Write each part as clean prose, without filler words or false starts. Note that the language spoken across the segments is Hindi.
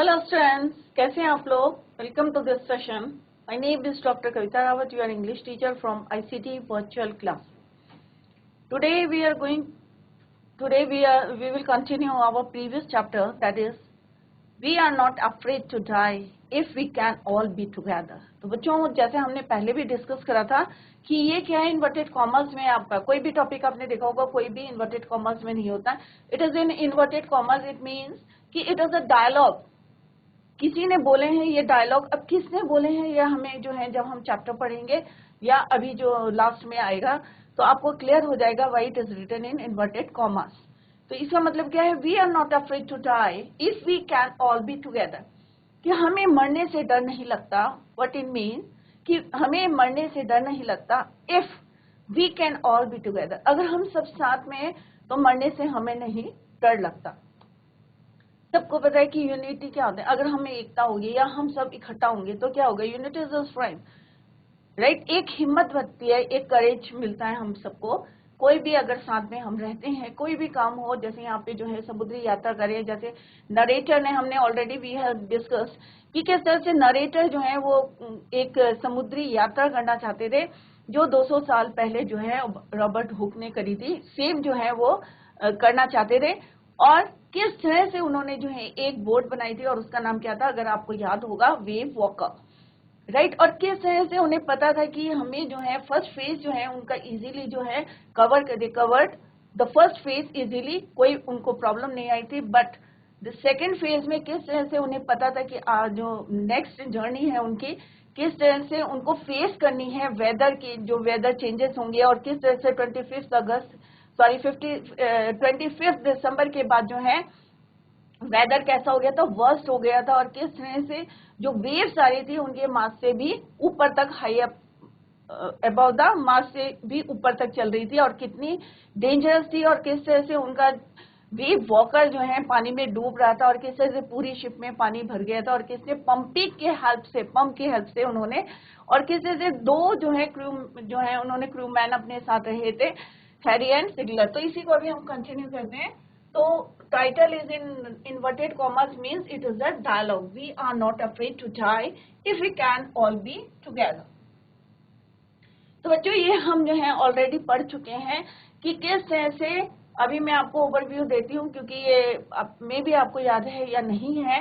हेलो स्टूडेंट्स, कैसे हैं आप लोग। Welcome to this session. My name is doctor Kavita Rawat, you are English teacher from ICT virtual class. Today we will continue our previous chapter, that is we are not afraid to die if we can all be together। तो बच्चों, जैसे हमने पहले भी डिस्कस करा था कि ये क्या है, इन्वर्टेड कॉमर्स में आपका कोई भी टॉपिक आपने देखा होगा, कोई भी इन्वर्टेड कॉमर्स में नहीं होता। It is in inverted commerce, it means कि इट इज अ डायलॉग। किसी ने बोले हैं ये डायलॉग। अब किसने बोले हैं ये हमें जो है जब हम चैप्टर पढ़ेंगे या अभी जो लास्ट में आएगा तो आपको क्लियर हो जाएगा why it is written in inverted commas. तो इसका मतलब क्या है, we are not afraid to die if we can all be together, कि हमें मरने से डर नहीं लगता। व्हाट इट मीन कि हमें मरने से डर नहीं लगता if we can all be together, अगर हम सब साथ में हैं तो मरने से हमें नहीं डर लगता। सबको पता है कि यूनिटी क्या होता है, अगर हमें एकता होगी या हम सब इकट्ठा होंगे तो क्या होगा, unity is the strength, right. एक हिम्मत बढ़ती है, एक करेज मिलता है हम सबको। कोई भी अगर साथ में हम रहते हैं, कोई भी काम हो, जैसे यहाँ पे जो है समुद्री यात्रा करें, जैसे नरेटर ने हमने ऑलरेडी वी हैव डिस्कस कि किस तरह से नरेटर जो है वो एक समुद्री यात्रा करना चाहते थे जो 200 साल पहले जो है रॉबर्ट हुक ने करी थी, सेम जो है वो करना चाहते थे। और किस तरह से उन्होंने जो है एक बोट बनाई थी और उसका नाम क्या था, अगर आपको याद होगा, वेव वॉकर, राइट। और किस तरह से उन्हें पता था कि हमें जो है फर्स्ट फेज जो है उनका इजीली जो है covered the first phase easily, कोई उनको प्रॉब्लम नहीं आई थी। बट द सेकेंड फेज में किस तरह से उन्हें पता था कि जो नेक्स्ट जर्नी है उनकी, किस तरह से उनको फेस करनी है वेदर की, जो वेदर चेंजेस होंगे, और किस तरह से 25 दिसंबर के बाद जो है वेदर कैसा हो गया था, वर्स्ट हो गया था, और किस तरह से जो वेव्स आ रही थी उनके मास से भी ऊपर तक, high up about the mass से भी ऊपर तक चल रही थी, और कितनी डेंजरस थी, और किस तरह से उनका वेव वॉकर जो है पानी में डूब रहा था, और किस तरह से पूरी शिप में पानी भर गया था, और किसने पंप की हेल्प से उन्होंने, और किस तरह से दो जो है क्रू जो है उन्होंने क्रू मैन अपने साथ रहे थे, हैरी एंड सिगलर। तो इसी को अभी हम कंटिन्यू करते हैं। तो title is in inverted commas means it is a dialogue. We are not afraid to die if we can all be together. तो बच्चों, ये हम जो है ऑलरेडी पढ़ चुके हैं कि किस तरह से, अभी मैं आपको ओवरव्यू देती हूँ क्योंकि ये मे भी आपको याद है या नहीं है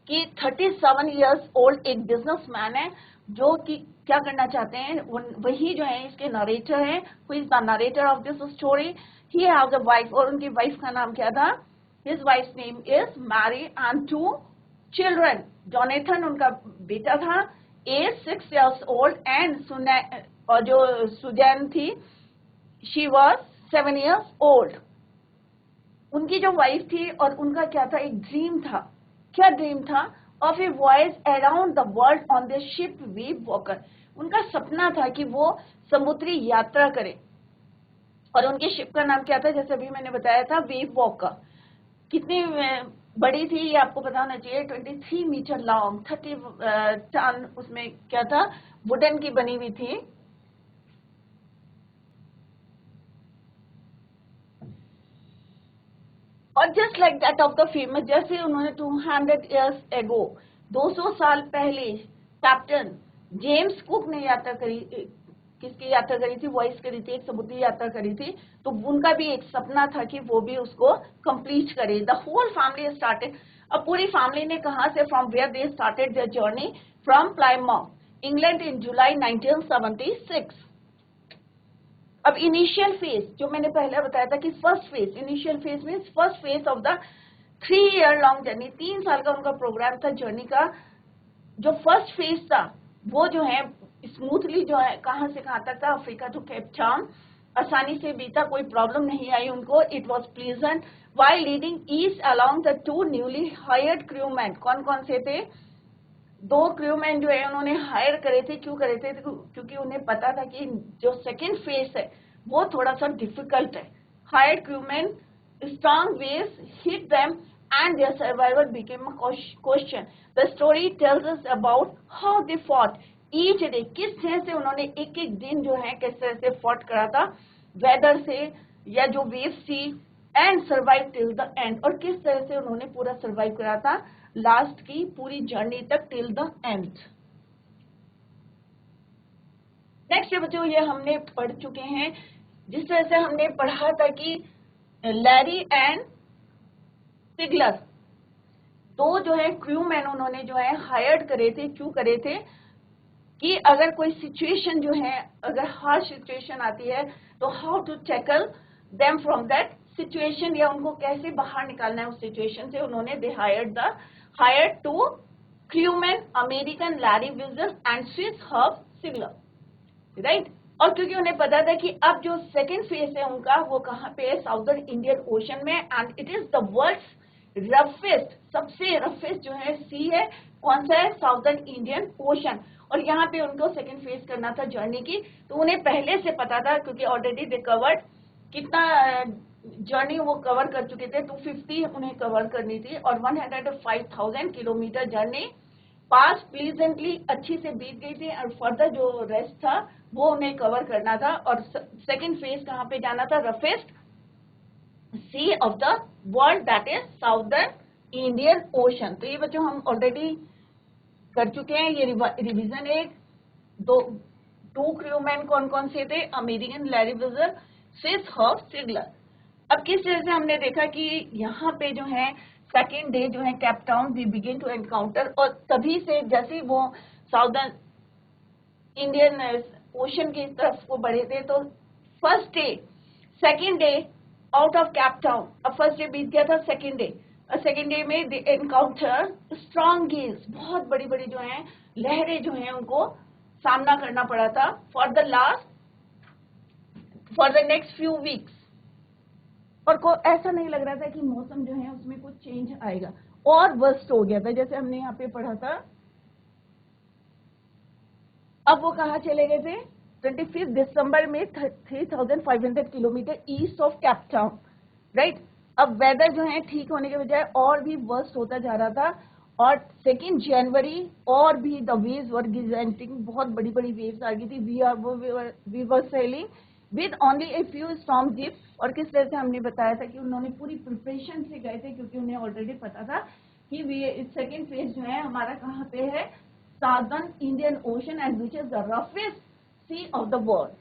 कि 37 इयर्स ओल्ड एक बिजनेसमैन है जो कि क्या करना चाहते हैं, वही जो है इसके नरेटर है, who is the narrator of this story. He has a wife, और उनकी वाइफ का नाम क्या था, his wife's name is Mary and two children. Jonathan उनका बेटा था, age 6 years old, and और जो सुजैन थी, she was 7 years old. उनकी जो वाइफ थी और उनका क्या था, एक ड्रीम था। क्या ड्रीम था, of A voyage around the world on the ship wave walker. उनका सपना था कि वो समुद्री यात्रा करे, और उनके शिप का नाम क्या था, जैसे अभी मैंने बताया था, वेव वॉकर। कितनी बड़ी थी ये आपको पता होना चाहिए, 23 मीटर लॉन्ग, 30 टन उसमें क्या था, वुडन की बनी हुई थी। और just like that of the famous, जैसे उन्होंने 200 इयर्स एगो, 200 साल पहले कैप्टन जेम्स कुक ने यात्रा करी, किसकी यात्रा करी थी, वॉइस करी थी, एक समुद्री यात्रा करी थी। तो उनका भी एक सपना था कि वो भी उसको कंप्लीट करे। द होल फैमिली स्टार्टेड, अब पूरी फैमिली ने कहा से, from where they started their journey, from Plymouth England in July 1976। अब इनिशियल फेज जो मैंने पहले बताया था कि first phase, initial phase means first phase of the 3 year long journey, 3 साल का उनका प्रोग्राम था जर्नी का। जो फर्स्ट फेज था वो जो है स्मूथली जो है कहां से कहां तक था, अफ्रीका टू केप टाउन, आसानी से बीता, कोई प्रॉब्लम नहीं आई उनको। It was pleasant while leading east along the 2 newly hired crewman. कौन कौन से थे, 2 क्रूमैन जो है उन्होंने हायर करे थे। क्यों करे थे, क्योंकि उन्हें पता था कि जो सेकेंड फेज है वो थोड़ा सा डिफिकल्ट है। Hired crewman, strong waves hit them and their survival became a question. The story tells us about how they fought each day. किस तरह से उन्होंने एक एक दिन जो है किस तरह से फॉट करा था वेदर से या जो वेव्स थी, and survive till the end, और किस तरह से उन्होंने पूरा सर्वाइव करा था लास्ट की पूरी जर्नी तक टिल द एंड। नेक्स्ट बच्चों ये हमने पढ़ चुके हैं, जिस तरह से हमने पढ़ा था कि लैरी एंड सिगलर दो जो है क्रू मैन उन्होंने जो है हायर्ड करे थे, क्यों करे थे कि अगर कोई सिचुएशन जो है, अगर हार्श सिचुएशन आती है तो how to tackle them from that situation, या उनको कैसे बाहर निकालना है उस सिचुएशन से। उन्होंने they hired two crewman American Larry Wiser and Swiss Herb Sigler, right. और क्योंकि उन्हें पता था कि अब जो सेकेंड फेज है उनका वो कहाँ पे है, साउदर्न इंडियन ओशन में, and it is the world's roughest, सबसे रफेस्ट जो है सी है, कौन सा है, साउदर्न इंडियन ओशन। और यहाँ पे उनको सेकेंड फेज करना था जर्नी की, तो उन्हें पहले से पता था क्योंकि ऑलरेडी दे कवर्ड, कितना जर्नी वो कवर कर चुके थे, 250 उन्हें कवर करनी थी, और 105,000 किलोमीटर जर्नी पास प्लीजेंटली अच्छी से बीत गई थी, और फर्दर जो रेस्ट था वो उन्हें कवर करना था। और सेकेंड फेज कहाँ पे जाना था, roughest sea of the world, that is southern Indian ocean. तो ये बच्चों हम ऑलरेडी कर चुके हैं, ये रिवीजन एक टू क्रूमैन कौन कौन से थे, अमेरिकन लैरी विजर, स्विस हर्ब सिगलर। अब किस तरह से हमने देखा कि यहाँ पे जो है सेकेंड डे जो है Cape Town we begin to encounter, और तभी से जैसे वो साउदर्न इंडियन ओशन की तरफ वो बढ़े थे, तो first day second day out of Cape Town, अब फर्स्ट डे बीत गया था, सेकेंड डे में दे एनकाउंटर स्ट्रॉन्ग गेल्स, बहुत बड़ी बड़ी जो है लहरें जो है उनको सामना करना पड़ा था for the next few weeks. और को ऐसा नहीं लग रहा था कि मौसम जो है उसमें कुछ चेंज आएगा, और वर्स्ट हो गया था, जैसे हमने यहाँ पे पढ़ा था। अब वो कहाँ चले गए थे, 25 दिसंबर में 3,500 kilometre east of Cape Town, right. अब वेदर जो है ठीक होने के बजाय और भी वर्स्ट होता जा रहा था, और 2 जनवरी और भी द वेव्स वर गिजेंटिंग, बहुत बड़ी बड़ी वेव्स आ गई थी। We were sailing with only a few storm jib. और किस तरह से हमने बताया था कि उन्होंने पूरी प्रिपरेशन से गए थे, क्योंकि उन्हें ऑलरेडी पता था कि सेकेंड फेज जो है हमारा कहाँ पे है, southern Indian ocean, and which is the roughest sea of the world.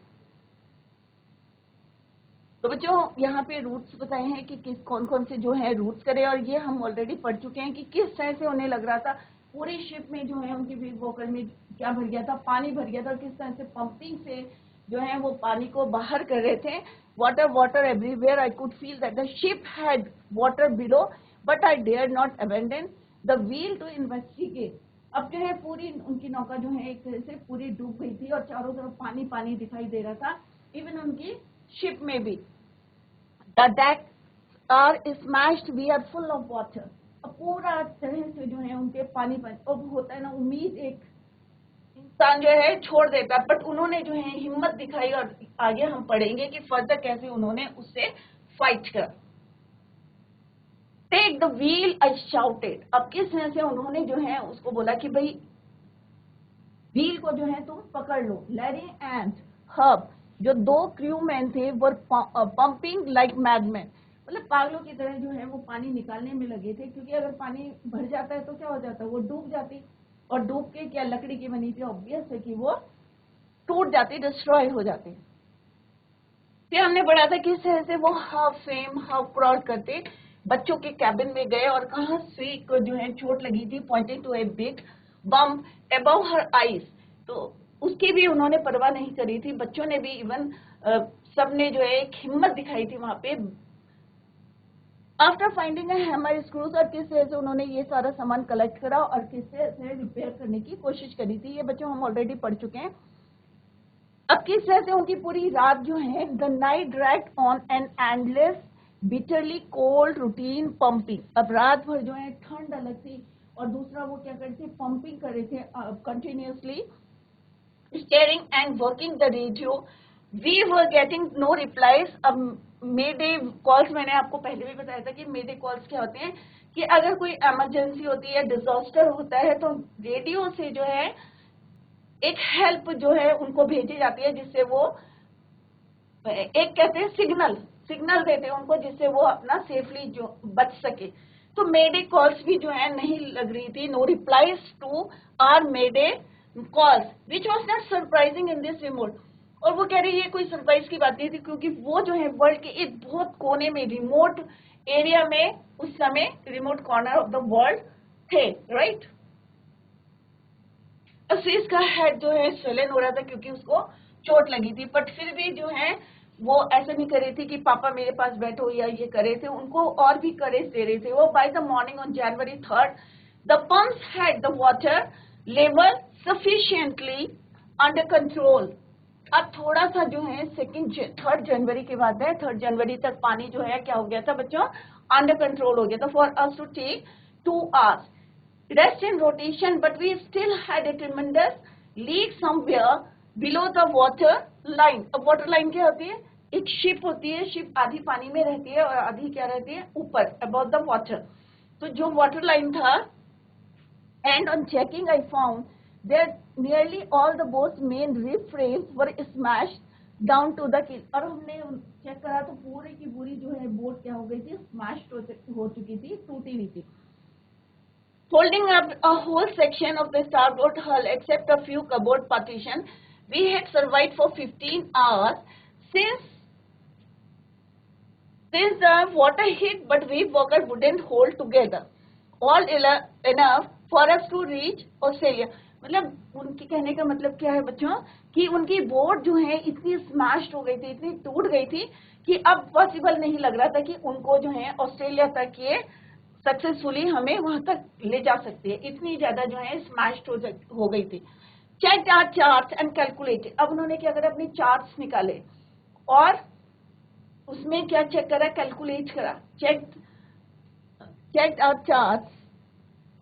तो बच्चों यहाँ पे रूट्स बताए हैं कि किस कौन कौन से जो है रूट्स करें, और ये हम ऑलरेडी पढ़ चुके हैं कि किस तरह से उन्हें लग रहा था पूरी शिप में जो है उनकी वेव वोकल में क्या भर गया था, पानी भर गया था, और किस तरह से पंपिंग से जो है वो पानी को बाहर कर रहे थे। Water everywhere, I could feel that the ship had water below, but I dare not abandon the wheel to investigate. अब जो है पूरी उनकी नौका जो है एक तरह से पूरी डूब गई थी, और चारों तरफ पानी पानी दिखाई दे रहा था, इवन उनकी शिप में भी। The decks are smashed, we are full of water। अब पूरा तरह से जो है उनके पानी पानी, अब होता है ना उम्मीद एक इंसान जो है छोड़ देता है, बट उन्होंने जो है हिम्मत दिखाई, और आगे हम पढ़ेंगे कि फर्दर कैसे उन्होंने उससे फाइट किया। Take the wheel I shouted. अब किस तरह से उन्होंने जो है उसको बोला कि भाई व्हील को जो है तुम पकड़ लो। लैरी एंड हर्ब जो दो क्रू मैन थे वो पंपिंग लाइक मैडमैन, मतलब पागलों की तरह जो है वो पानी निकालने में लगे थे, क्योंकि अगर पानी भर जाता है तो क्या हो जाता है, वो डूब जाती, और डूब के क्या लकड़ी की बनी थी, ऑब्वियस है कि वो टूट जाती, डिस्ट्रॉय हो जाती। फिर हमने पढ़ा था किस तरह से वो हाफ फेम हाफ क्रॉल करते बच्चों के कैबिन में गए, और कहाँ स्वी को जो है चोट लगी थी, pointing to a big bump above her eyes, तो उसकी भी उन्होंने परवाह नहीं करी थी। बच्चों ने भी इवन सबने जो है एक हिम्मत दिखाई थी वहां पे। आफ्टर फाइंडिंग हैमर स्क्रूज, और किस तरह से उन्होंने ये सारा सामान कलेक्ट करा और किस तरह से रिपेयर करने की कोशिश करी थी, ये बच्चों हम ऑलरेडी पढ़ चुके हैं। अब किस तरह से उनकी पूरी रात जो है, the night dragged on an endless bitterly cold routine pumping. अब रात भर जो है ठंड अलग थी, और दूसरा वो क्या करते थे, पंपिंग कर रहे थे continuously, steering and working the radio. We were getting no replies. अब मेडे कॉल्स, मैंने आपको पहले भी बताया था कि मेडे कॉल्स क्या होते हैं, कि अगर कोई इमरजेंसी होती है, डिजास्टर होता है, तो रेडियो से जो है एक हेल्प जो है उनको भेजी जाती है, जिससे वो एक कहते हैं सिग्नल देते हैं उनको, जिससे वो अपना सेफली जो बच सके। तो मेडे कॉल्स भी जो है नहीं लग रही थी, no replies to our mayday calls which was not surprising in this remote. और वो कह रही है ये कोई सरप्राइज की बात नहीं थी, क्योंकि वो जो है वर्ल्ड के एक बहुत कोने में, रिमोट एरिया में, उस समय remote corner of the world थे, राइट। असीस का हेड जो है स्वेलन हो रहा था क्योंकि उसको चोट लगी थी, बट फिर भी जो है वो ऐसा नहीं कर रही थी कि पापा मेरे पास बैठो या ये करे थे, उनको और भी करेज दे रहे थे वो। Bye the morning on January 3rd the pumps had the water level sufficiently under control. अब थोड़ा सा जो है 3rd जनवरी की बात है, 3rd जनवरी तक पानी जो है क्या हो गया था बच्चों, अंडर कंट्रोल हो गया था। For us to take 2 hours rest in rotation, but we still had a tremendous leak somewhere below the water line। अब वाटर लाइन क्या होती है, एक शिप होती है, शिप आधी पानी में रहती है और आधी क्या रहती है, ऊपर, above the water। तो जो वाटर लाइन था, and on checking I found that nearly all the boat's main reef frames were smashed down to the keel। और हमने चेक करा तो पूरी की पूरी जो है बोट क्या हो गई थी, स्मैश्ड हो चुकी थी, टूटी हुई थी। Holding up a whole section of the starboard hull except a few cupboard partitions, we had survived for 15 hours since the water hit, but wave walker wouldn't hold together all enough for us to reach Australia। मतलब उनके कहने का मतलब क्या है बच्चों, कि उनकी बोट जो है इतनी स्मैश्ड हो गई थी, इतनी टूट गई थी कि अब पॉसिबल नहीं लग रहा था कि उनको जो है ऑस्ट्रेलिया तक ये सक्सेसफुली हमें वहां तक ले जा सकती है, इतनी ज्यादा जो है स्मैश्ड हो गई थी। Check our charts and calculated. अब उन्होंने क्या करा, अपने चार्ट्स निकाले और उसमें क्या चेक करा, कैलकुलेट करा। Check our charts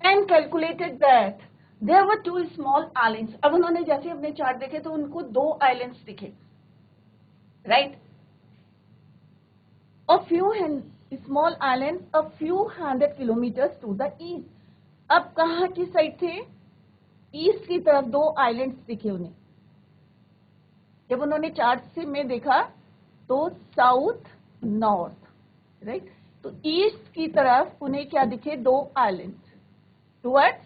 and calculated that there were 2 small islands. अब उन्होंने जैसे अपने चार्ट देखे तो उनको 2 आइलैंड्स दिखे, right. A few small islands a few hundred kilometers to the east। अब कहाँ की साइड थे, ईस्ट की तरफ 2 आइलैंड्स दिखे उन्हें। जब उन्होंने चार्ट से में देखा तो साउथ नॉर्थ, राइट। तो ईस्ट की तरफ उन्हें क्या दिखे, 2 islands towards,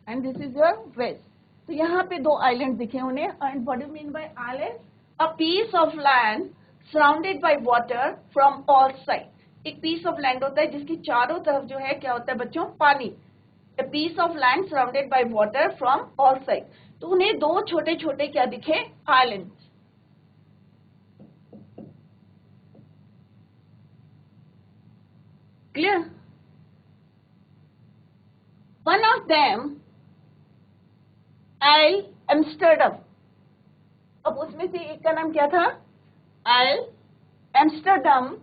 and this is your west. तो यहाँ पे 2 आइलैंड दिखे उन्हें। And what do mean by island, a piece of land surrounded by water from all side. एक पीस ऑफ लैंड होता है जिसकी चारों तरफ जो है क्या होता है बच्चों, पानी। A piece of land surrounded by water from all side. तो उन्हें 2 छोटे छोटे क्या दिखे, island. Clear. One of them isle Amsterdam. अब उसमें से एक का नाम क्या था, isle Amsterdam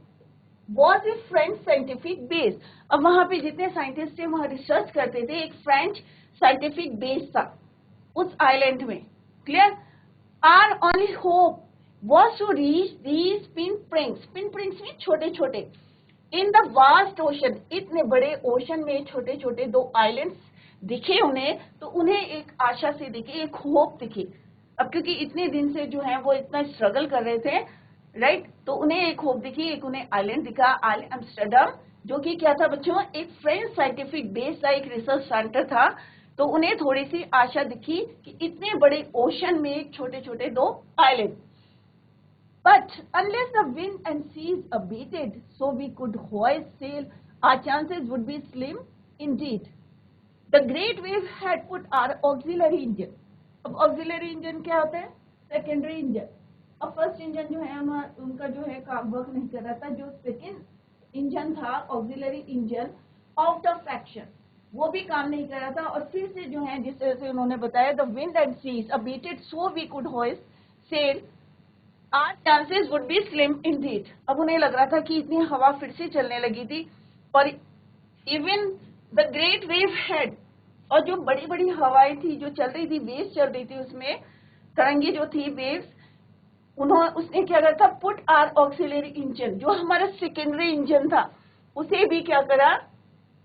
was a French scientific base। अब वहां पे जितने साइंटिस्ट थे वहां रिसर्च करते थे, एक फ्रेंच साइंटिफिक बेस था उस आइलैंड में। Clear. Our only hope was to reach these pinpricks में छोटे छोटे, इन द वास्ट ओशन, इतने बड़े ओशन में छोटे छोटे 2 आइलैंड्स दिखे उन्हें। तो उन्हें एक आशा से दिखी, एक होप दिखी। अब क्योंकि इतने दिन से जो है वो इतना स्ट्रगल कर रहे थे, राइट, तो उन्हें एक होप दिखी, एक उन्हें आइलैंड दिखा, आइल एम्स्टर्डम, जो कि क्या था बच्चों, एक फ्रेंच साइंटिफिक बेस था, एक रिसर्च सेंटर था। तो उन्हें थोड़ी सी आशा दिखी कि इतने बड़े ओशन में छोटे छोटे 2 island. But unless the wind and seas abated so we could hoist sail, our chances would be slim indeed. The great wave had put our auxiliary engine. अब ऑक्सिलरी इंजन क्या होता है, सेकेंडरी इंजन। अब फर्स्ट इंजन जो है उनका जो है काम वर्क नहीं कर रहा था, जो सेकेंड इंजन था auxiliary engine out of action, वो भी काम नहीं कर रहा था। और फिर से जो है जिस तरह से उन्होंने बताया, the wind and seas abated so we could hoist sail, our chances would be slim indeed. अब उन्हें लग रहा था कि इतनी हवा फिर से चलने लगी थी, और even the great wave head, और जो बड़ी बड़ी हवाएं थी जो चल रही थी, वेव्स चल रही थी, उसमें तरंगी जो थी वेव्स, उसने क्या करा था, पुट आर ऑक्सिलरी इंजन, जो हमारा सेकेंडरी इंजन था, उसे भी क्या करा,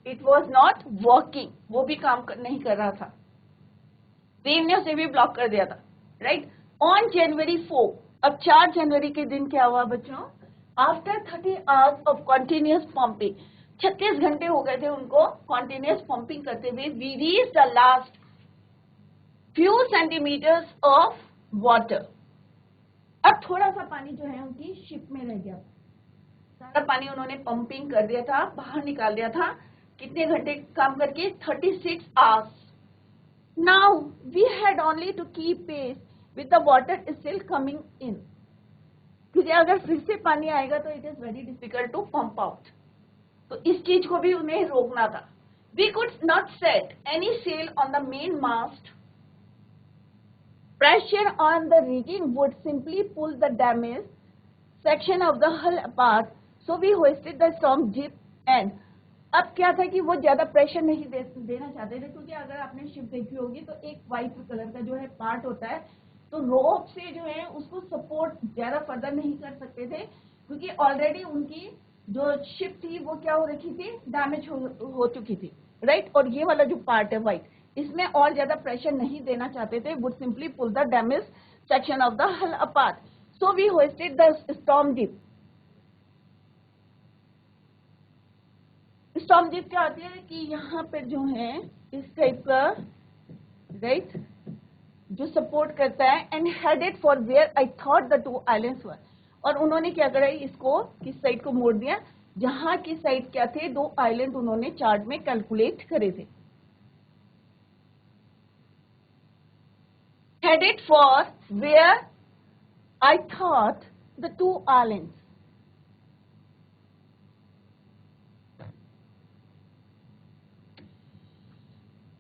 इट वॉज नॉट वर्किंग, वो भी काम नहीं कर रहा था, वेव ने उसे भी ब्लॉक कर दिया था, राइट। ऑन January 4, अब 4 जनवरी के दिन क्या हुआ बच्चों, after 30 hours of continuous pumping, 36 घंटे हो गए थे उनको कॉन्टिन्यूस पंपिंग करते हुए. We reach the last few centimetres of water. अब थोड़ा सा पानी जो है उनकी शिप में रह गया. सारा पानी उन्होंने पंपिंग कर दिया था, बाहर निकाल दिया था. कितने घंटे काम करके? 36 hours. Now we had only to keep pace with the water still coming in, क्योंकि अगर फिर से पानी आएगा तो it is very difficult to pump out. तो इस चीज को भी उन्हें रोकना था. We could not set any sail on the main mast. Pressure on the rigging would simply pull the damaged section of the hull apart, so we hoisted the storm jib end. अब क्या था कि वो ज्यादा प्रेशर नहीं देना चाहते थे, क्योंकि अगर आपने शिप देखी होगी तो एक व्हाइट कलर का जो है पार्ट होता है, तो रोप से जो है उसको सपोर्ट ज्यादा फर्दर नहीं कर सकते थे, क्योंकि ऑलरेडी उनकी जो शिप थी वो क्या हो रखी थी? डैमेज हो चुकी थी, राइट. और ये वाला जो पार्ट है व्हाइट, इसमें और ज्यादा प्रेशर नहीं देना चाहते थे. Would simply pull the damage section of the hull apart, so we hoisted the storm jib. Storm jib क्या होती है कि यहाँ पे जो है इस टाइप का, राइट, जो सपोर्ट करता है. And headed for where I thought the 2 islands were. और उन्होंने क्या करा, इसको किस साइड को मोड़ दिया? जहां की साइड क्या थे? 2 आइलैंड उन्होंने चार्ट में कैलकुलेट करे थे. Headed for where I thought the 2 islands.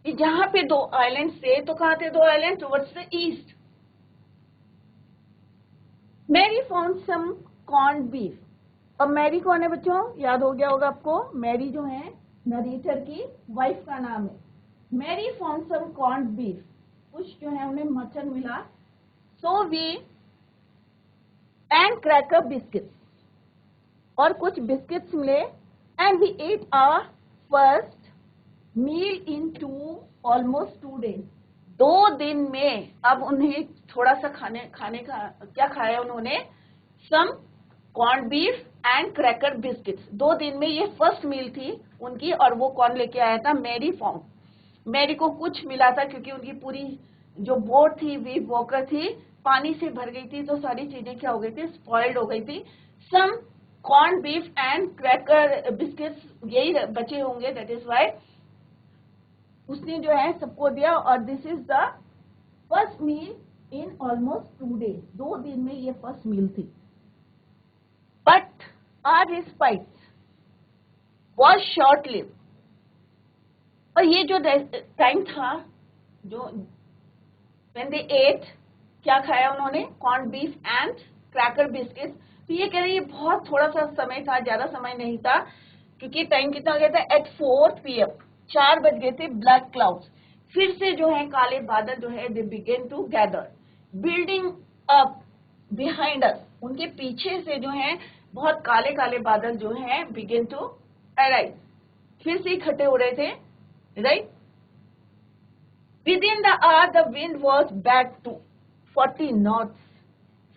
जहां पे 2 आइलैंड थे, तो कहां थे 2 island? Towards the east. Mary found some corn beef. अब मैरी कौन है बच्चों? याद हो गया होगा आपको. मैरी जो है नरेटर की वाइफ का नाम है. Mary found some corn beef. कुछ जो है उन्हें मटन मिला. So we and cracker biscuits, और कुछ बिस्किट्स मिले. And we ate our first meal in almost 2 days. 2 दिन में अब उन्हें थोड़ा सा खाने का क्या खाया उन्होंने? Some corn beef and cracker biscuits. 2 दिन में ये फर्स्ट मील थी उनकी. और वो कौन लेके आया था? Mary found. मैरी को कुछ मिला था, क्योंकि उनकी पूरी जो बोट थी, वीव वॉकर थी, पानी से भर गई थी, तो सारी चीजें क्या हो गई थी? स्पॉइल्ड हो गई थी. Some corn beef and cracker biscuits यही बचे होंगे, दैट इज वाई उसने जो है सबको दिया. और this is the first meal in almost 2 days. 2 दिन में ये फर्स्ट मील थी. But our respite was short lived. और ये जो टाइम था, जो when they ate, क्या खाया उन्होंने? Corn beef and cracker biscuit. तो ये कह रहे ये बहुत थोड़ा सा समय था, ज्यादा समय नहीं था, क्योंकि टाइम कितना हो गया था? एट 4 PM, 4 बज गए थे. ब्लैक क्लाउड्स, फिर से जो है काले बादल जो है they began to gather, building up behind us. उनके पीछे से जो है बहुत काले काले बादल जो है बिगेन टू अराइज, फिर से इकट्ठे हो रहे थे, right. Within the hour, the wind was back to 40 knots.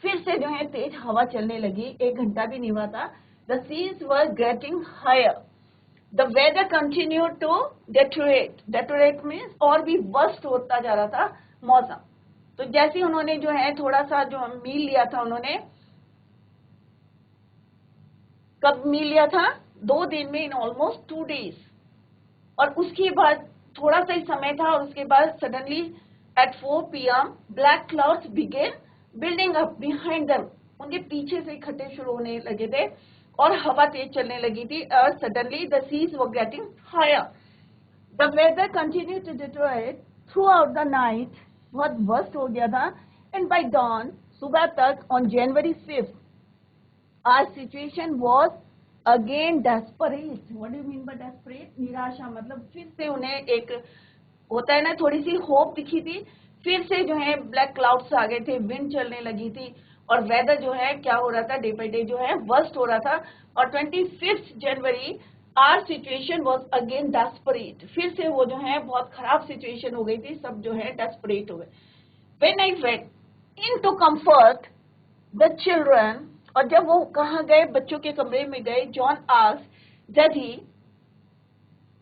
फिर से जो है तेज हवा चलने लगी. 1 घंटा भी नहीं हुआ था. The seas were getting higher. The weather continued to deteriorate. Deteriorate means और भी worst होता जा रहा था मौसम. तो जैसे उन्होंने जो है थोड़ा सा जो मील लिया था, उन्होंने कब मील लिया था? 2 दिन में, इन ऑलमोस्ट 2 days. और उसके बाद थोड़ा सा ही समय था, और उसके बाद suddenly at 4 PM black clouds began building up behind them. उनके पीछे से इकट्ठे शुरू होने लगे थे, और हवा तेज चलने लगी थी. और suddenly the seas were getting higher. The weather continue to deteriorate throughout the night. बहुत वर्स्ट हो गया था. एंड बाय डॉन, सुबह तक, on January 5th, our situation was again desperate. What do you mean by desperate? निराशा. मतलब फिर से उन्हें एक होता है ना, थोड़ी सी होप दिखी थी. फिर से जो है ब्लैक क्लाउड्स आ गए थे, विंड चलने लगी थी, और वेदर जो है क्या हो रहा था? डे बाई डे जो है वर्स्ट हो रहा था. और 25 January our situation was again desperate. फिर से वो जो है बहुत खराब सिचुएशन हो गई थी. सब जो है डेस्परेट हो गए. When I went in to comfort the children, और जब वो कहाँ गए? बच्चों के कमरे में गए. John asked daddy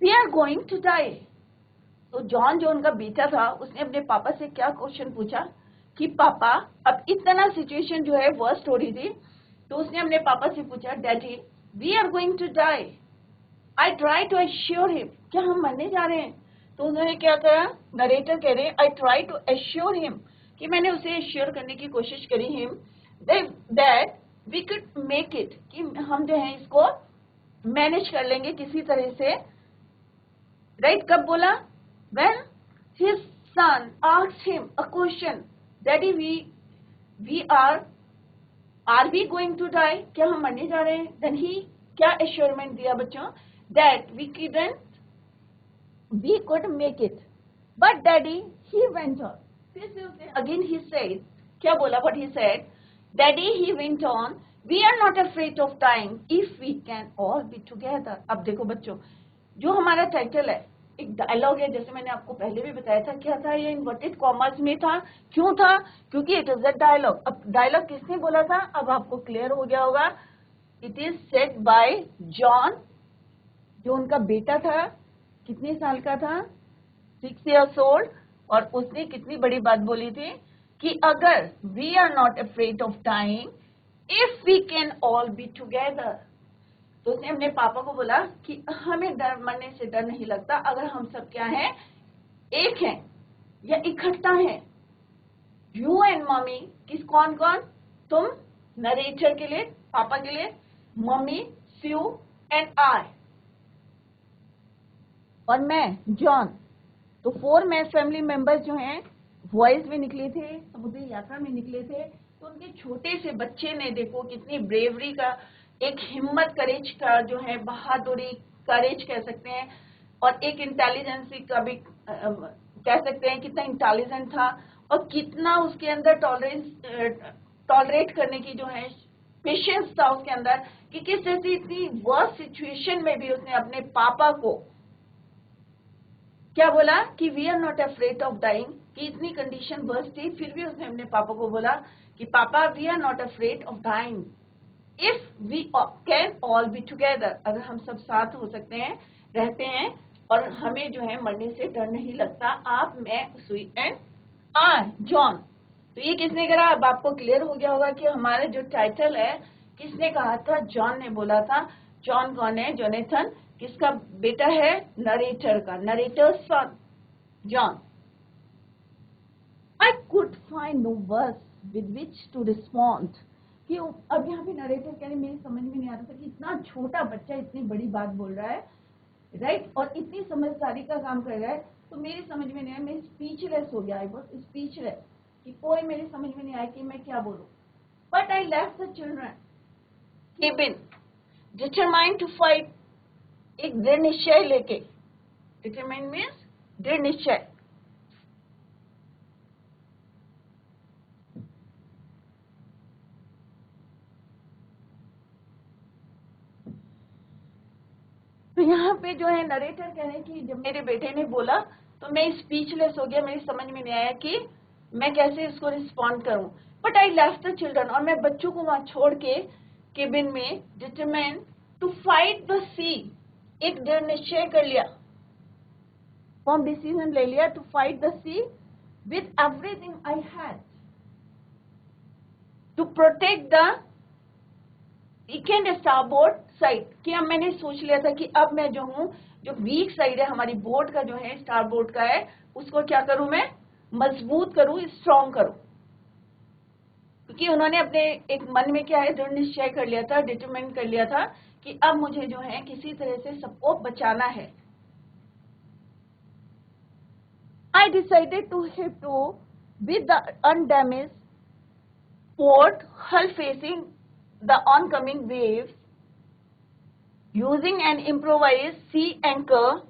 we are going to die. तो जॉन जो उनका बेटा था उसने अपने पापा से क्या क्वेश्चन पूछा कि पापा, अब इतना सिचुएशन जो है वर्स्ट हो रही थी, तो उसने अपने पापा से पूछा, daddy we are going to die. I try to assure him, क्या हम मरने जा रहे हैं? तो उन्होंने क्या करा, नरेटर कह रहे हैं, I try to assure him, कि मैंने उसे एश्योर करने की कोशिश करी him that we could make it, कि हम जो है इसको मैनेज कर लेंगे किसी तरह से। राइट, कब बोला? When his son asked him a question, daddy we are we going to die, क्या हम मरने जा रहे हैं? देन ही क्या एश्योरमेंट दिया बच्चों, that we could make it, but daddy he went on. फिर से उसने अगेन ही सेड, क्या बोला? What he said, daddy he went on, we are not afraid of time if we can all be together. अब देखो बच्चों, जो हमारा टाइटल है एक डायलॉग है, जैसे मैंने आपको पहले भी बताया था, क्या था ये? इन्वर्टेड कॉमर्स में था। क्यों था? क्योंकि इट इज अ डायलॉग। अब डायलॉग किसने बोला था? अब आपको क्लियर हो गया होगा। It is said bye John, जो उनका बेटा था, कितने साल का था? 6 years old। और उसने कितनी बड़ी बात बोली थी कि अगर we are not afraid of time if we can all be together. तो उसने अपने पापा को बोला कि हमें डर, मरने से डर नहीं लगता अगर हम सब क्या हैं, एक हैं या इकट्ठा हैं। यू एंड मम्मी, किस कौन कौन? तुम नरेटर के लिए, पापा के लिए, मम्मी, स्यू एंड आई, और मैं जॉन। तो 4 में फैमिली मेंबर्स जो हैं वॉइस में निकले थे, समुद्री यात्रा में निकले थे। तो उनके छोटे से बच्चे ने देखो कितनी ब्रेवरी का, एक हिम्मत, करेज का जो है, बहादुरी, करेज कह सकते हैं, और एक इंटेलिजेंसी का भी कह सकते हैं, कितना इंटेलिजेंट था और कितना उसके अंदर टॉलरेट करने की जो है पेशेंस था उसके अंदर, कि किस जैसी इतनी वर्स्ट सिचुएशन में भी उसने अपने पापा को क्या बोला कि we are not afraid of dying, कि इतनी कंडीशन वर्स्ट थी फिर भी उसने अपने पापा को बोला कि पापा we are not afraid of dying if we can all be together, अगर हम सब साथ हो सकते हैं, रहते हैं, और हमें जो है मरने से डर नहीं लगता, आप, मैं, सुई एंड आई, जॉन। तो ये किसने करा? अब आपको क्लियर हो गया होगा कि हमारा जो टाइटल है किसने कहा था? जॉन ने बोला था। जॉन कौन है? जोनेथन किसका बेटा है? नरेटर का, narrator son, John. I could find no words with which to respond। कि अब यहाँ पे नरेटर कह रहे, मेरी समझ में नहीं आ रहा था कि इतना छोटा बच्चा इतनी बड़ी बात बोल रहा है, राइट, और इतनी समझदारी का काम कर रहा है, तो मेरी समझ में नहीं आया, मैं स्पीचलेस हो गया। आई वाज स्पीचलेस, कि कोई मेरी समझ में नहीं आया कि मैं क्या बोलूं। But I left the children cabin determined to fight, एक दृढ़ निश्चय लेके। डिटरमाइंड मीन्स दृढ़ निश्चय। तो यहाँ पे जो है नरेटर कह रहे हैं कि जब मेरे बेटे ने बोला तो मैं स्पीचलेस हो गया, मेरी समझ में नहीं आया कि मैं कैसे इसको रिस्पॉन्ड करूं। But I left the children, और मैं बच्चों को वहां छोड़ के केबिन में determine to fight the sea, एक दृढ़ निश्चय कर लिया, फॉर्म डिसीजन ले लिया, to fight the sea with everything I had to protect the weakened starboard side. कि अब मैंने सोच लिया था कि अब मैं जो हूँ, जो वीक साइड है हमारी बोर्ड का जो है, स्टारबोर्ड का है, उसको क्या करूं, मैं मजबूत करूं, स्ट्रॉन्ग करूं। क्योंकि उन्होंने अपने एक मन में क्या है, दृढ़ निश्चय कर लिया था, डिटरमाइन कर लिया था कि अब मुझे जो है किसी तरह से सबको बचाना है। I decided to head to with the undamaged port hull facing the oncoming waves, using an improvised sea anchor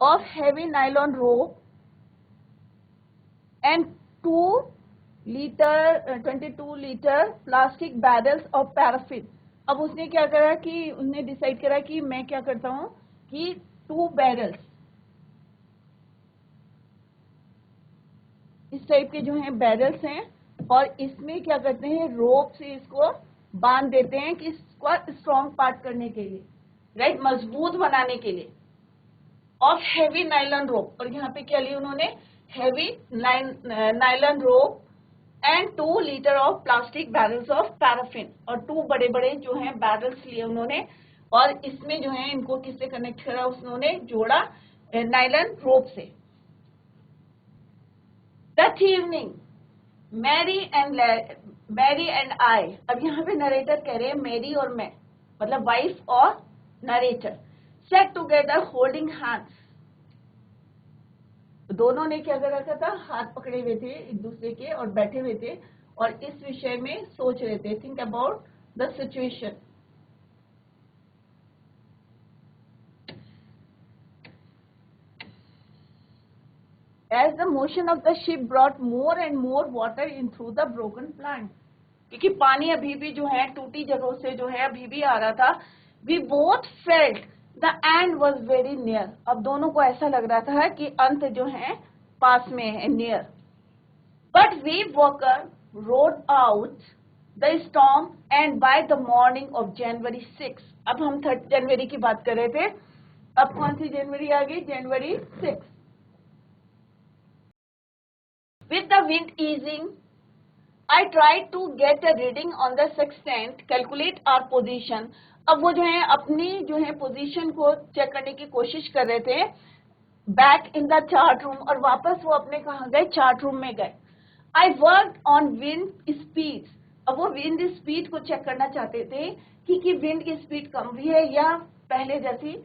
of heavy nylon rope and 22-liter plastic barrels of paraffin। अब उसने क्या करा कि उसने डिसाइड करा कि मैं क्या करता हूँ कि 2 बैरल्स इस टाइप के जो हैं बैरल्स हैं, और इसमें क्या करते हैं, रोप से इसको बांध देते हैं कि इसको स्ट्रॉन्ग पार्ट करने के लिए। राइट, मजबूत बनाने के लिए, ऑफ हैवी नाइलॉन रोप, और यहाँ पे क्या लिया उन्होंने, heavy nylon rope and 2 litre of plastic barrels of paraffin, और 2 बड़े बड़े जो हैं बैरल्स लिए उन्होंने, और इसमें जो है इनको किससे कनेक्ट करा, उन्होंने जोड़ा नाइलॉन रोप से। That evening Mary and I, अब यहाँ पे नरेटर कह रहे हैं मेरी और मैं, मतलब वाइफ और narrator, set together holding hands, दोनों ने क्या कर रखा था, हाथ पकड़े हुए थे एक दूसरे के और बैठे हुए थे और इस विषय में सोच रहे थे, think about the situation. As the motion of the ship brought more and more water in through the broken plank, क्योंकि पानी अभी भी जो है टूटी जगहों से जो है अभी भी आ रहा था, we both felt the end was very near, अब दोनों को ऐसा लग रहा था कि अंत जो है पास में है, near, but we walker rode out the storm and by the morning of January 6, अब हम 3 जनवरी की बात कर रहे थे, अब कौन सी जनवरी आ गई, January 6, with the wind easing I tried to get a reading on the sextant, calculate our position, अब वो जो है अपनी जो है पोजीशन को चेक करने की कोशिश कर रहे थे, back in the chart room, और वापस वो अपने कहाँ गए, चार्ट रूम में गए। I work on wind speed, अब वो विंड स्पीड को चेक करना चाहते थे कि विंड की स्पीड कम हुई है या पहले जैसी,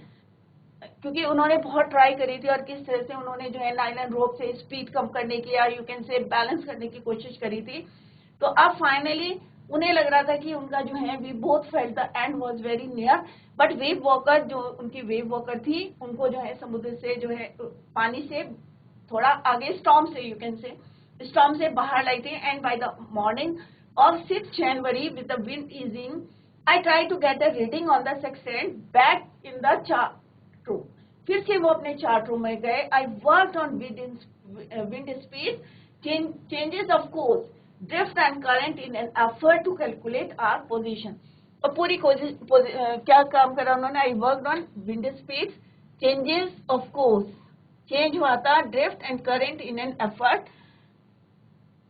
क्योंकि उन्होंने बहुत ट्राई करी थी और किस तरह से उन्होंने जो है नाइलॉन रोप से स्पीड कम करने की या यू कैन से बैलेंस करने की कोशिश करी थी। तो अब फाइनली उन्हें लग रहा था कि उनका जो है we both felt the end was very near, but Wavewalker जो उनकी वेव वॉकर थी उनको जो है समुद्र से जो है पानी से थोड़ा आगे स्टॉर्म से यू कैन से स्टॉर्म से बाहर लाई थी। And by the morning of 6 January with the wind easing I try to get a reading on the sextant back in the chart room, फिर से वो अपने चार्ट रूम में गए। I worked on wind speed, changes of course, drift and current in an effort to calculate our position, और पूरी कोशिश क्या काम करा उन्होंने, I worked on wind speed, changes of course, change हुआ था, drift and current in an effort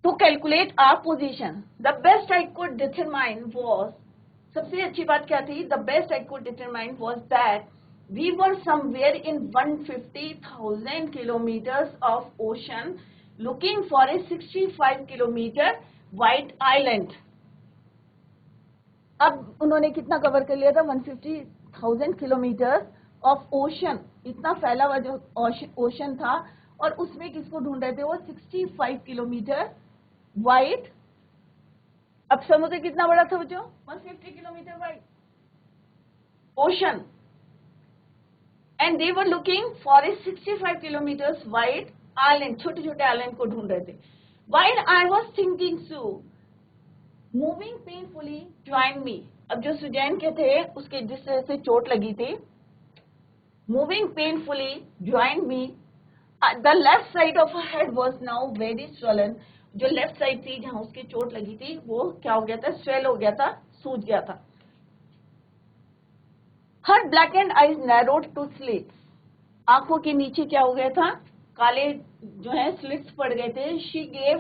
to calculate our position. The best I could determine was, सबसे अच्छी बात क्या थी, the best I could determine was that we were somewhere in 150,000 kilometers of ocean looking for a 65 kilometer wide island। अब उन्होंने कितना कवर कर लिया था, 150,000 किलोमीटर ऑफ ओशन, इतना फैला हुआ जो ओशन था, और उसमें किसको ढूंढ रहे थे, वो 65 किलोमीटर वाइड। अब समुद्र कितना बड़ा था बच्चों, 150 kilometre wide ocean, and they were looking for a 65 kilometers wide island, छोटे छोटे आइलैंड को ढूंढ रहे थे। While I was thinking so, moving painfully joined me, अब जो सुजैन के थे उसके जिस तरह से चोट लगी थी, moving painfully joined me, the left side of her head was now very swollen, जो लेफ्ट साइड थी जहां उसकी चोट लगी थी वो क्या हो गया था, स्वेल हो गया था, सूज गया था। Her blackened eyes narrowed to slits, आंखों के नीचे क्या हो गया था, काले जो है स्लिट्स पड़ गए थे। She gave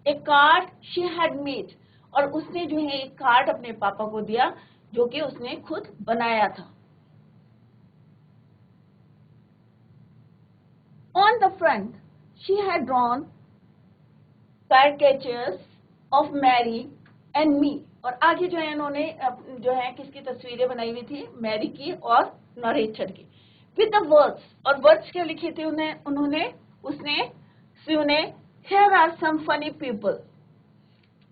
a card she had made, और उसने जो है एक कार्ड अपने पापा को दिया जो कि उसने खुद बनाया था। On the front she had drawn caricatures of Mary and me, और आगे जो है इन्होंने जो है किसकी तस्वीरें बनाई हुई थी, मैरी की और नरेटर की, विद द वर्ड्स, और वर्ड्स क्या लिखे थे उन्होंने उसने here are some funny people.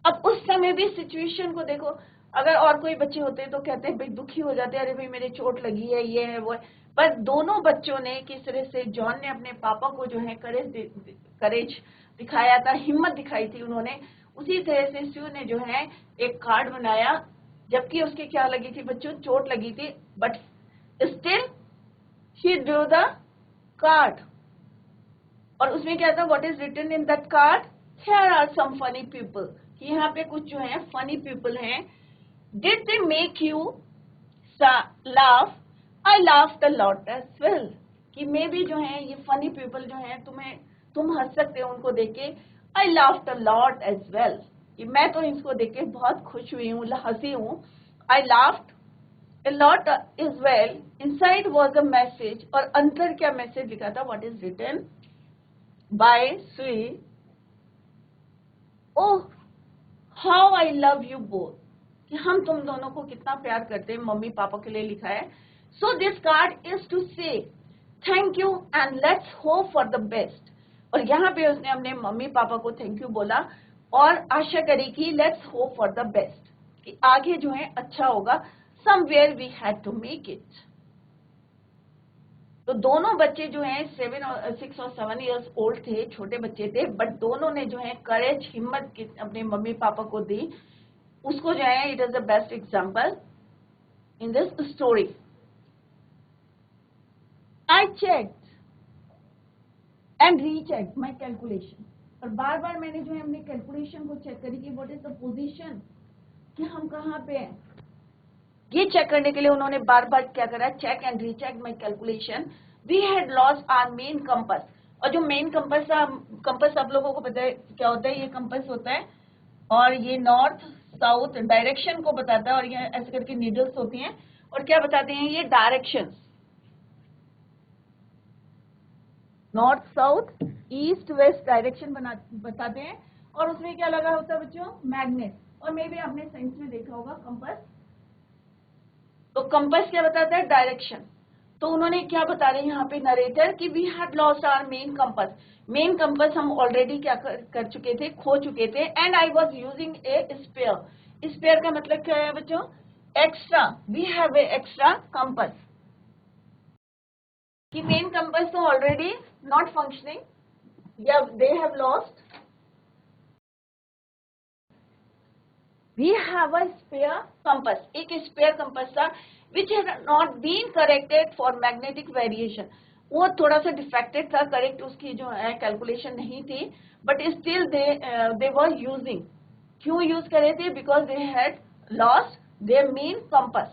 अब उस समय भी सिचुएशन को देखो, अगर और कोई बच्चे होते तो कहते हैं भाई दुखी हो जाते, अरे भाई मेरे चोट लगी है, ये है वो है, पर दोनों बच्चों ने किस तरह से, जॉन ने अपने पापा को जो है करेज दिखाया था, हिम्मत दिखाई थी उन्होंने, उसी तरह से स्यू ने जो है एक कार्ड बनाया, जबकि उसके क्या लगी थी बच्चों, चोट लगी थी, but still she drew the card, और उसमें क्या था, what is written in that card, here are some funny people, कि यहाँ पे कुछ जो है फनी पीपल हैं। Did they make you laugh, I laughed a lot as well. कि मे भी जो है ये फनी पीपल जो है तुम हंस सकते हो उनको देख के. I laughed a lot as well. कि मैं तो इसको देख के बहुत खुश हुई हूँ, हंसी हूँ. I laughed a lot as well. Inside was a message. और अंदर क्या मैसेज लिखा था? What is written by Sui. Oh, how I love you both. कि हम तुम दोनों को कितना प्यार करते हैं, मम्मी पापा के लिए लिखा है. So this card is to say thank you and let's hope for the best. और यहाँ पे उसने अपने मम्मी पापा को थैंक यू बोला और आशा करी कि let's hope for the best, कि आगे जो है अच्छा होगा. Somewhere we had to make it. तो दोनों बच्चे जो हैं 6 और 7 इयर्स ओल्ड थे, छोटे बच्चे थे, बट दोनों ने जो है करेज, हिम्मत अपने मम्मी पापा को दी. उसको जो है it is the best example in this story. I checked and rechecked my calculation. और बार बार मैंने जो है अपने कैलकुलेशन को चेक करी कि व्हाट इज द पोजीशन, कि हम कहाँ पे हैं. ये चेक करने के लिए उन्होंने बार बार क्या करा? Check and recheck my calculation. We had lost our main compass. और जो मेन कंपास था, कंपास आप लोगों को पता है क्या होता है? ये कंपास होता है और ये नॉर्थ साउथ डायरेक्शन को बताता है, और ये ऐसे करके नीडल्स होती हैं और क्या बताते हैं? ये directions, north south east west direction बताते हैं. और उसमें क्या लगा होता है बच्चों? मैग्नेट. और मे भी आपने साइंस में देखा होगा कंपास. तो कंपास क्या बताता है? डायरेक्शन. तो उन्होंने क्या बता रहे हैं यहाँ पे नरेटर कि we had lost our main compass. Main compass हम ऑलरेडी क्या कर चुके थे? खो चुके थे. And I was using a spare. Spare का मतलब क्या है बच्चों? Extra. We have a extra compass. कि मेन कंपास तो ऑलरेडी नॉट फंक्शनिंग, या they have lost. We have a spare compass. एक spare compass था which had not been corrected for magnetic variation. वो थोड़ा सा डिफेक्टेड था, करेक्ट उसकी जो है कैलकुलेशन नहीं थी, but still they were using. क्यों यूज करे थे? Because they had lost their main compass,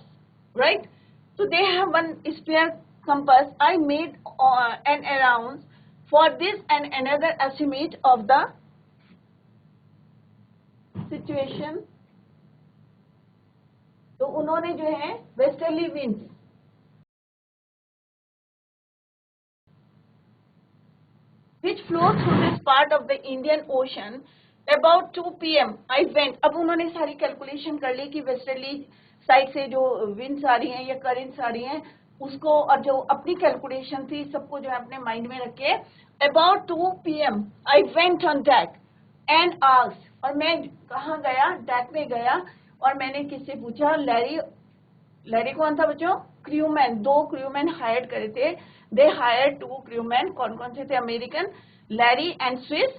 right. So they have one spare compass. I made an allowance for this and another estimate of the situation. तो उन्होंने जो है westerly winds which flow through this part of the Indian Ocean about 2 p.m. I went. अब उन्होंने सारी कैलकुलेशन कर ली कि वेस्टर्ली साइड से जो विंड्स आ रही हैं या करेंट्स आ रही हैं उसको, और जो अपनी कैलकुलेशन थी सबको जो है अपने माइंड में रखे. About 2 p.m. I went on deck and asked. और मैं कहाँ गया? डेक में गया और मैंने किससे पूछा? लैरी कौन था बच्चों? क्रूमैन. 2 क्रूमैन हायर करे थे. They hire 2 crewman. कौन कौन से थे? American, Larry and Swiss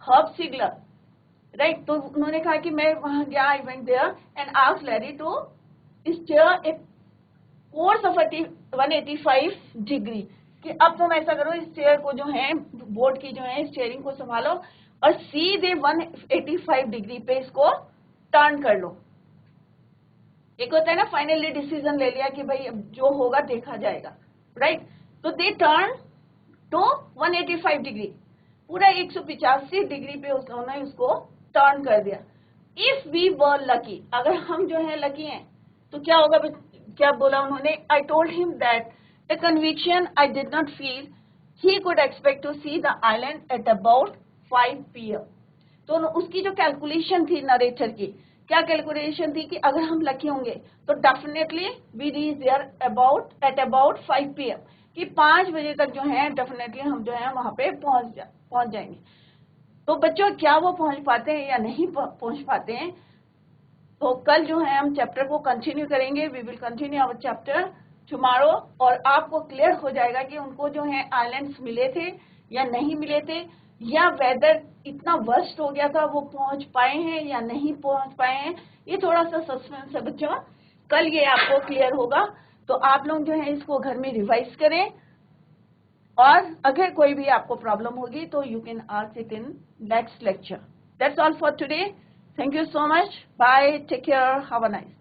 Herb Sigler, right. तो उन्होंने कहा कि मैं वहां गया. I went there and asked Larry to steer a course of 185 degree. कि अब तुम ऐसा करो, इस स्टीयर को जो है बोर्ड की जो है स्टीयरिंग को संभालो और सीधे 185 डिग्री पे इसको टर्न कर लो. एक होता है ना फाइनली डिसीजन ले लिया कि भाई अब जो होगा देखा जाएगा, राइट. तो दे टर्न टू 185 डिग्री. पूरा 185 डिग्री पे उन्होंने उसको टर्न कर दिया. इफ वी वर लकी, अगर हम जो है लकी हैं तो क्या होगा? क्या बोला उन्होंने? I told him that the conviction I did not feel he could expect to see the island at about 5 p.m. तो उसकी जो कैलकुलेशन थी नरेटर की, क्या कैलकुलेशन थी कि अगर हम लकी होंगे तो definitely we reach there at about 5 p.m. कि 5 बजे तक जो है डेफिनेटली हम जो है वहां पे पहुंच जाएंगे. तो बच्चों क्या वो पहुंच पाते हैं या नहीं पहुंच पाते हैं? तो कल जो है हम चैप्टर को कंटिन्यू करेंगे. We will continue our chapter tomorrow, और आपको क्लियर हो जाएगा कि उनको जो है आइलैंड्स मिले थे या नहीं मिले थे, या वेदर इतना वर्स्ट हो गया था वो पहुंच पाए हैं या नहीं पहुंच पाए हैं. ये थोड़ा सा सस्पेंस है बच्चों, कल ये आपको क्लियर होगा. तो आप लोग जो है इसको घर में रिवाइज करें, और अगर कोई भी आपको प्रॉब्लम होगी तो you can ask it in next lecture. That's all for today. Thank you so much. Bye. Take care. Have a nice